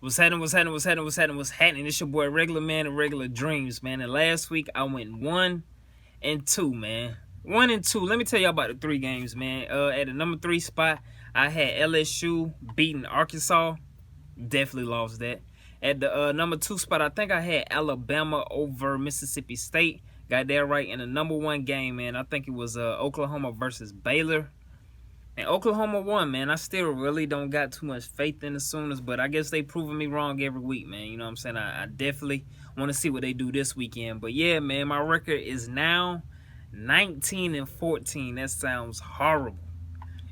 What's happening? It's your boy Regular Man and Regular Dreams, man. And last week I went 1-2, man. 1-2. Let me tell y'all about the 3 games, man. At the number 3 spot, I had LSU beating Arkansas. Definitely lost that. At the number 2 spot, I think I had Alabama over Mississippi State. Got that right. In the number 1 game, man, I think it was Oklahoma versus Baylor. And Oklahoma won, man. I still really don't got too much faith in the Sooners, but I guess they proving me wrong every week, man. You know what I'm saying? I definitely want to see what they do this weekend. But yeah, man, my record is now 19-14. That sounds horrible.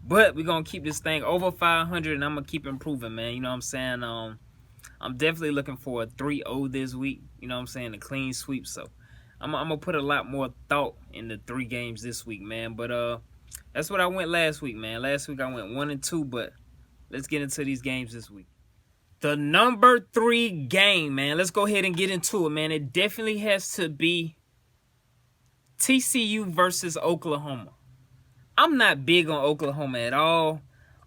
But we're going to keep this thing over 500, and I'm going to keep improving, man. You know what I'm saying? I'm definitely looking for a 3-0 this week. You know what I'm saying? A clean sweep. So I'm going to put a lot more thought in the 3 games this week, man. But that's what I went last week, man. Last week I went 1-2, but let's get into these games this week. The number 3 game, man. Let's go ahead and get into it, man. It definitely has to be TCU versus Oklahoma. I'm not big on Oklahoma at all,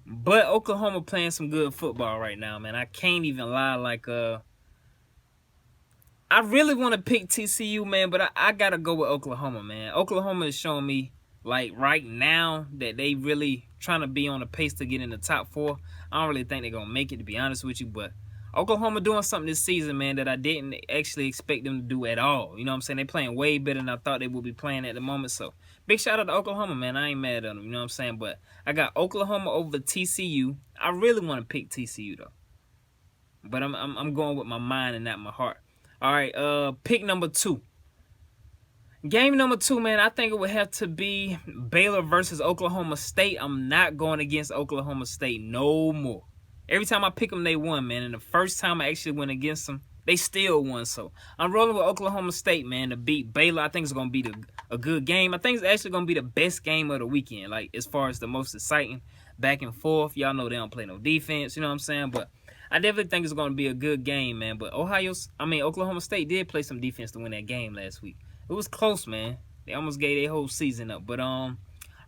but Oklahoma playing some good football right now, man. I can't even lie. Like, I really want to pick TCU, man, but I got to go with Oklahoma, man. Oklahoma is showing me, like, right now that they really trying to be on a pace to get in the top 4. I don't really think they're going to make it, to be honest with you, but Oklahoma doing something this season, man, that I didn't actually expect them to do at all. You know what I'm saying? They're playing way better than I thought they would be playing at the moment, so big shout out to Oklahoma, man. I ain't mad at them, you know what I'm saying? But I got Oklahoma over TCU. I really want to pick TCU, though, but I'm going with my mind and not my heart. All right, pick number 2. Game number 2, man, I think it would have to be Baylor versus Oklahoma State. I'm not going against Oklahoma State no more. Every time I pick them, they won, man. And the first time I actually went against them, they still won. So I'm rolling with Oklahoma State, man, to beat Baylor. I think it's going to be a good game. I think it's actually going to be the best game of the weekend, like as far as the most exciting back and forth. Y'all know they don't play no defense, you know what I'm saying? But I definitely think it's going to be a good game, man. But Oklahoma State did play some defense to win that game last week. It was close, man. They almost gave their whole season up. But I'm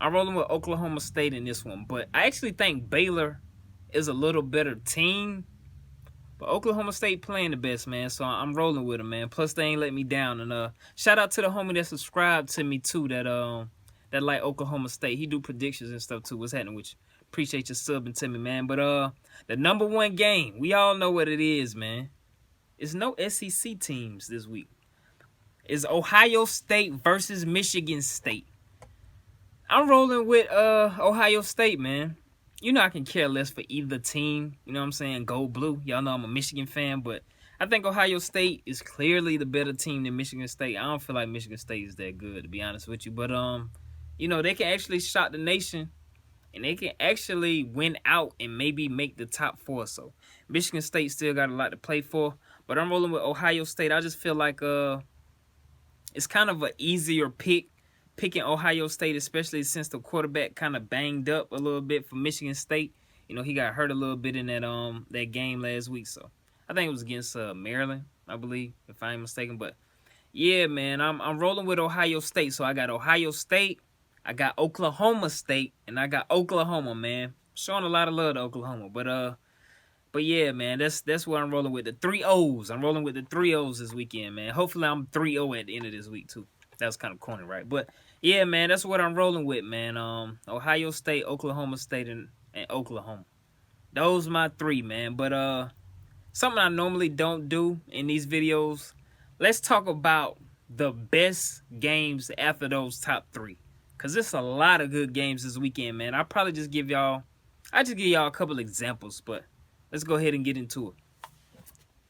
rolling with Oklahoma State in this one. But I actually think Baylor is a little better team. But Oklahoma State playing the best, man. So I'm rolling with them, man. Plus, they ain't let me down. And shout out to the homie that subscribed to me, too, that like Oklahoma State. He do predictions and stuff, too. What's happening with you? Appreciate you subbing to me, man. But the number 1 game, we all know what it is, man. It's no SEC teams this week. Is Ohio State versus Michigan State. I'm rolling with Ohio State, man. You know I can care less for either team. You know what I'm saying? Go blue. Y'all know I'm a Michigan fan, but I think Ohio State is clearly the better team than Michigan State. I don't feel like Michigan State is that good, to be honest with you. But, you know, they can actually shock the nation, and they can actually win out and maybe make the top 4. So Michigan State still got a lot to play for. But I'm rolling with Ohio State. I just feel like it's kind of an easier picking Ohio State, especially since the quarterback kind of banged up a little bit for Michigan State. You know, he got hurt a little bit in that game last week. So I think it was against Maryland, I believe, if I ain't mistaken. But yeah, man, I'm rolling with Ohio State. So I got Ohio State, I got Oklahoma State, and I got Oklahoma, man. Showing a lot of love to Oklahoma. But yeah, man, that's what I'm rolling with. The 3 O's. I'm rolling with the 3 O's this weekend, man. Hopefully I'm 3-0 at the end of this week, too. That was kind of corny, right? But yeah, man, that's what I'm rolling with, man. Ohio State, Oklahoma State, and Oklahoma. Those my 3, man. But something I normally don't do in these videos. Let's talk about the best games after those top 3. Because there's a lot of good games this weekend, man. I'll probably just give y'all a couple examples, but let's go ahead and get into it.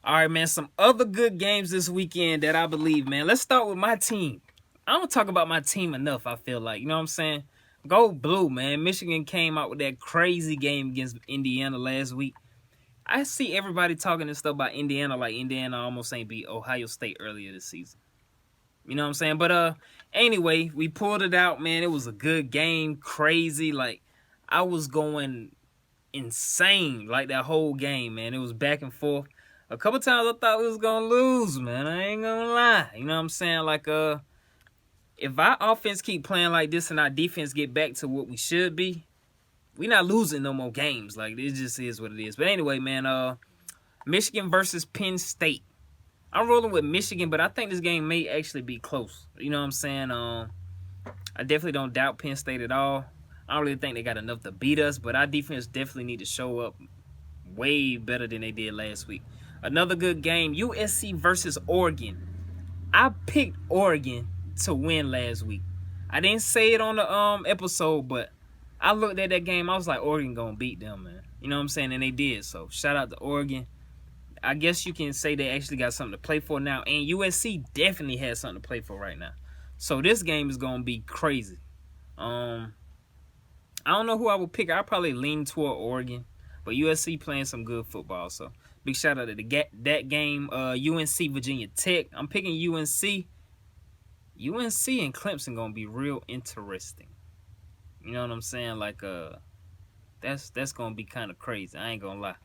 All right, man, some other good games this weekend that I believe, man. Let's start with my team. I don't talk about my team enough, I feel like. You know what I'm saying? Go blue, man. Michigan came out with that crazy game against Indiana last week. I see everybody talking this stuff about Indiana like Indiana almost ain't beat Ohio State earlier this season. You know what I'm saying? But anyway, we pulled it out, man. It was a good game, crazy. Like, I was going insane like that whole game, man. It was back and forth. A couple times I thought we was gonna lose, man. I ain't gonna lie. You know what I'm saying? Like, if our offense keep playing like this and our defense get back to what we should be, we not losing no more games. Like, it just is what it is. But anyway, man, Michigan versus Penn State. I'm rolling with Michigan, but I think this game may actually be close. You know what I'm saying? I definitely don't doubt Penn State at all. I don't really think they got enough to beat us, but our defense definitely need to show up way better than they did last week. Another good game, USC versus Oregon. I picked Oregon to win last week. I didn't say it on the episode, but I looked at that game. I was like, Oregon gonna beat them, man. You know what I'm saying? And they did. So shout out to Oregon. I guess you can say they actually got something to play for now. And USC definitely has something to play for right now. So this game is gonna be crazy. I don't know who I would pick. I'll probably lean toward Oregon, but USC playing some good football. So big shout out to that game. UNC Virginia Tech. I'm picking UNC. UNC and Clemson gonna be real interesting. You know what I'm saying? Like that's gonna be kind of crazy. I ain't gonna lie.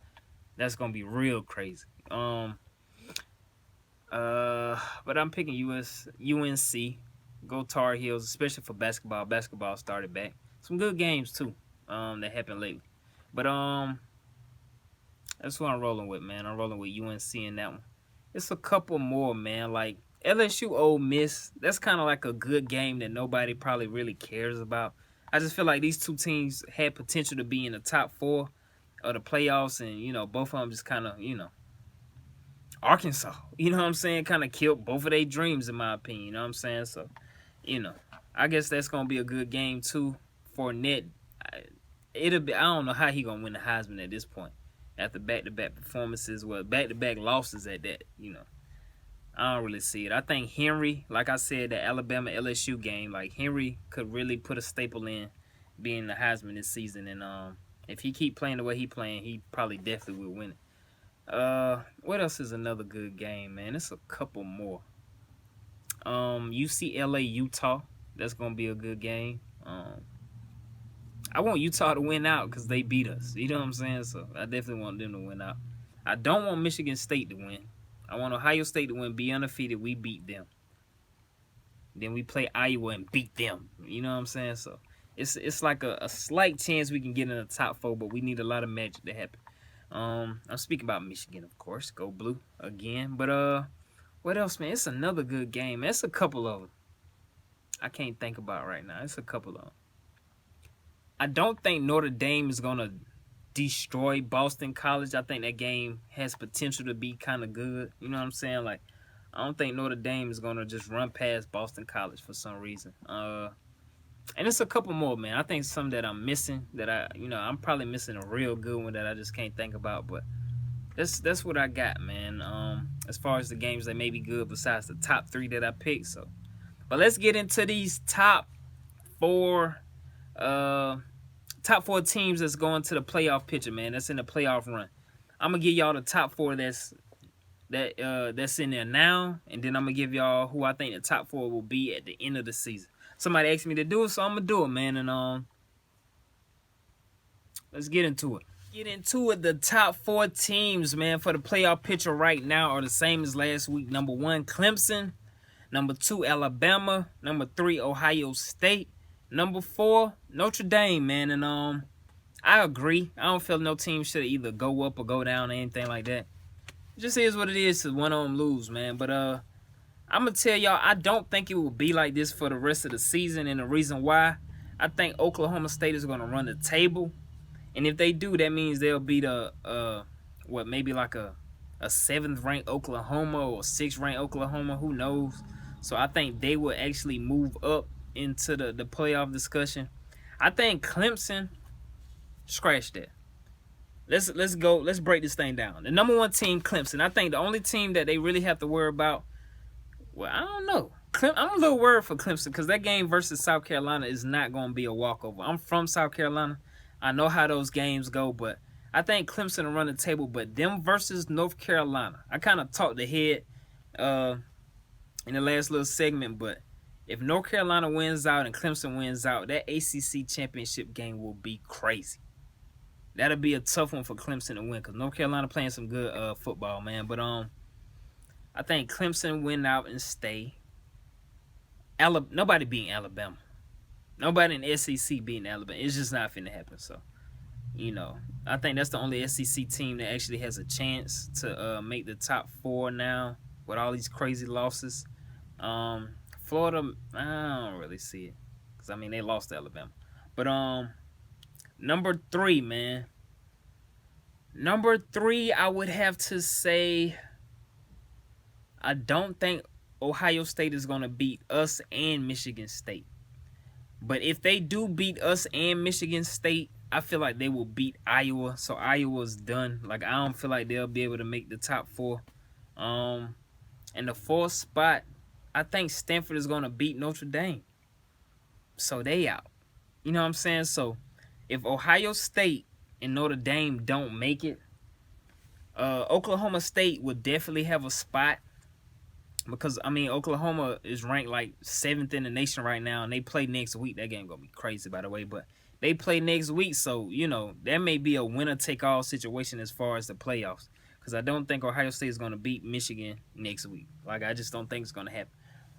That's gonna be real crazy. But I'm picking UNC. Go Tar Heels, especially for basketball. Basketball started back. Some good games too. That happened lately. But that's what I'm rolling with, man. I'm rolling with UNC in that one. It's a couple more, man. Like LSU Ole Miss. That's kind of like a good game that nobody probably really cares about. I just feel like these two teams had potential to be in the top 4 of the playoffs, and you know, both of them just kind of, you know, Arkansas, you know what I'm saying, kind of killed both of their dreams in my opinion. You know what I'm saying? So, you know, I guess that's gonna be a good game too for Ned. It'll be. I don't know how he gonna win the Heisman at this point after back-to-back performances, well, back-to-back losses at that. You know, I don't really see it. I think Henry, like I said, the Alabama LSU game, like Henry could really put a staple in being the Heisman this season, and if he keep playing the way he playing, he probably definitely will win it. What else is another good game, man? It's a couple more. UCLA Utah. That's gonna be a good game. I want Utah to win out because they beat us. You know what I'm saying? So I definitely want them to win out. I don't want Michigan State to win. I want Ohio State to win, be undefeated. We beat them. Then we play Iowa and beat them. You know what I'm saying? So it's like a slight chance we can get in the top 4, but we need a lot of magic to happen. I'm speaking about Michigan, of course. Go Blue again. But what else, man? It's another good game. It's a couple of them I can't think about right now. It's a couple of them. I don't think Notre Dame is gonna destroy Boston College. I think that game has potential to be kind of good. You know what I'm saying? Like, I don't think Notre Dame is gonna just run past Boston College for some reason. And it's a couple more, man. I think some that I'm missing that I'm probably missing a real good one that I just can't think about. But that's what I got, man. As far as the games that may be good besides the top 3 that I picked. So, but let's get into these top 4 teams that's going to the playoff picture, man. That's in the playoff run. I'm gonna give y'all the top 4 that's in there now, and then I'm gonna give y'all who I think the top 4 will be at the end of the season. Somebody asked me to do it, so I'm gonna do it, man. And let's get into it. The top 4 teams, man, for the playoff picture right now are the same as last week. Number 1, Clemson. Number 2, Alabama. Number 3, Ohio State. Number 4, Notre Dame, man. And I agree. I don't feel no team should either go up or go down or anything like that. It just is what it is to one of them lose, man. But I'm going to tell y'all, I don't think it will be like this for the rest of the season. And the reason why, I think Oklahoma State is going to run the table. And if they do, that means they'll beat maybe like a 7th ranked Oklahoma or 6th ranked Oklahoma. Who knows? So I think they will actually move up into the playoff discussion. I think Clemson, scratch that. Let's go. Let's break this thing down. The number 1 team, Clemson. I think the only team that they really have to worry about, well, I don't know. I'm a little worried for Clemson because that game versus South Carolina is not going to be a walkover. I'm from South Carolina. I know how those games go, but I think Clemson will run the table. But them versus North Carolina, I kind of talked ahead in the last little segment, but if North Carolina wins out and Clemson wins out, that ACC championship game will be crazy. That'll be a tough one for Clemson to win because North Carolina playing some good football, man. But I think Clemson win out and stay. Nobody beating Alabama. Nobody in the SEC beating Alabama. It's just not finna happen. So You know, I think that's the only SEC team that actually has a chance to make the top 4 now with all these crazy losses. Florida, I don't really see it because I mean they lost to Alabama. But number 3, man. Number 3, I would have to say I don't think Ohio State is gonna beat us and Michigan State. But if they do beat us and Michigan State, I feel like they will beat Iowa. So Iowa's done. Like I don't feel like they'll be able to make the top 4. And the 4th spot, I think Stanford is gonna beat Notre Dame. So they out. You know what I'm saying? So if Ohio State and Notre Dame don't make it, Oklahoma State would definitely have a spot. Because, I mean, Oklahoma is ranked like 7th in the nation right now, and they play next week. That game going to be crazy, by the way. But they play next week, so, you know, that may be a winner-take-all situation as far as the playoffs. Because I don't think Ohio State is going to beat Michigan next week. Like, I just don't think it's going to happen.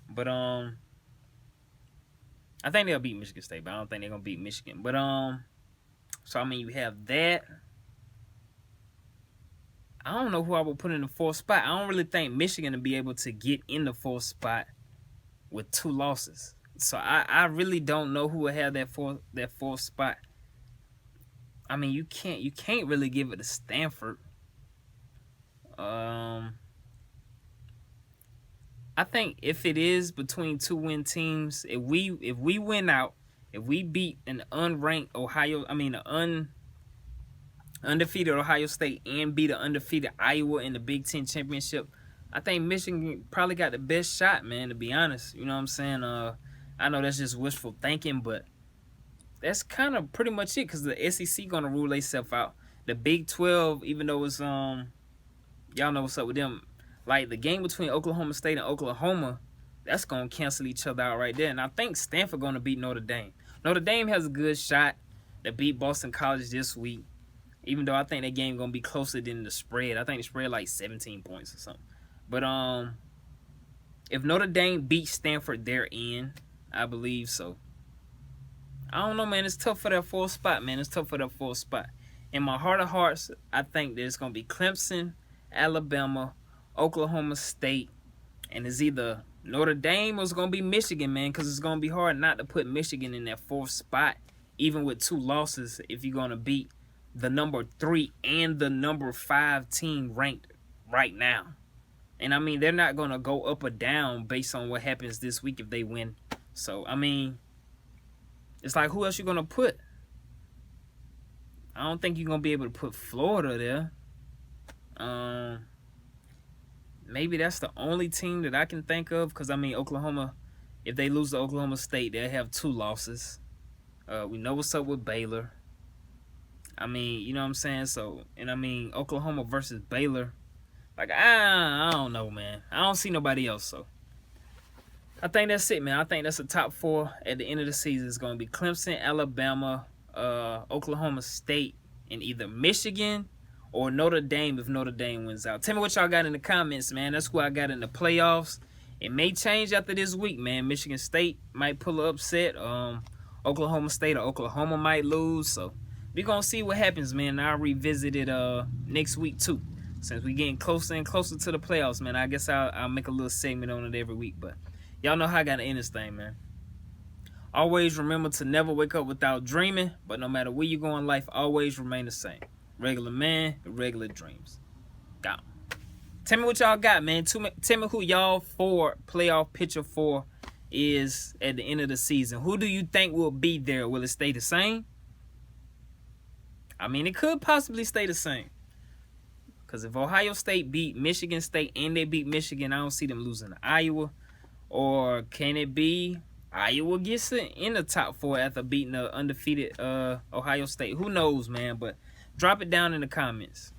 But, I think they'll beat Michigan State, but I don't think they're going to beat Michigan. But, so, I mean, you have that. I don't know who I would put in the 4th spot. I don't really think Michigan will be able to get in the 4th spot with 2 losses. So I really don't know who will have that 4th spot. I mean, you can't really give it to Stanford. I think if it is between 2 win teams, if we win out, if we beat an undefeated Ohio State and beat an undefeated Iowa in the Big Ten Championship, I think Michigan probably got the best shot, man, to be honest. You know what I'm saying? I know that's just wishful thinking, but that's kind of pretty much it because the SEC going to rule themselves out. The Big 12, even though it's, y'all know what's up with them. Like, the game between Oklahoma State and Oklahoma, that's going to cancel each other out right there. And I think Stanford going to beat Notre Dame. Notre Dame has a good shot to beat Boston College this week. Even though I think that game gonna be closer than the spread. I think the spread like 17 points or something. But if Notre Dame beats Stanford, they're in. I believe so. I don't know, man. It's tough for that 4th spot, man. It's tough for that 4th spot. In my heart of hearts, I think there's gonna be Clemson, Alabama, Oklahoma State, and it's either Notre Dame or it's gonna be Michigan, man. Because it's gonna be hard not to put Michigan in that 4th spot, even with 2 losses, if you're gonna beat the number 3 and the number 5 team ranked right now. And I mean, they're not going to go up or down based on what happens this week if they win. So, I mean, it's like, who else you going to put? I don't think you're going to be able to put Florida there. Maybe that's the only team that I can think of. Because, I mean, Oklahoma, if they lose to Oklahoma State, they'll have 2 losses. We know what's up with Baylor. I mean, you know what I'm saying? So, and I mean, Oklahoma versus Baylor. Like, I don't know, man. I don't see nobody else, so. I think that's it, man. I think that's the top 4 at the end of the season. It's going to be Clemson, Alabama, Oklahoma State, and either Michigan or Notre Dame if Notre Dame wins out. Tell me what y'all got in the comments, man. That's who I got in the playoffs. It may change after this week, man. Michigan State might pull an upset. Oklahoma State or Oklahoma might lose, so. We're going to see what happens, man. I'll revisit it next week, too. Since we're getting closer and closer to the playoffs, man. I guess I'll make a little segment on it every week. But y'all know how I got to end this thing, man. Always remember to never wake up without dreaming. But no matter where you go in life, always remain the same. Regular man with regular dreams. Gone. Tell me what y'all got, man. Tell me who y'all playoff picture for is at the end of the season. Who do you think will be there? Will it stay the same? I mean, it could possibly stay the same. Because if Ohio State beat Michigan State and they beat Michigan, I don't see them losing to Iowa. Or can it be Iowa gets in the top 4 after beating the undefeated Ohio State? Who knows, man? But drop it down in the comments.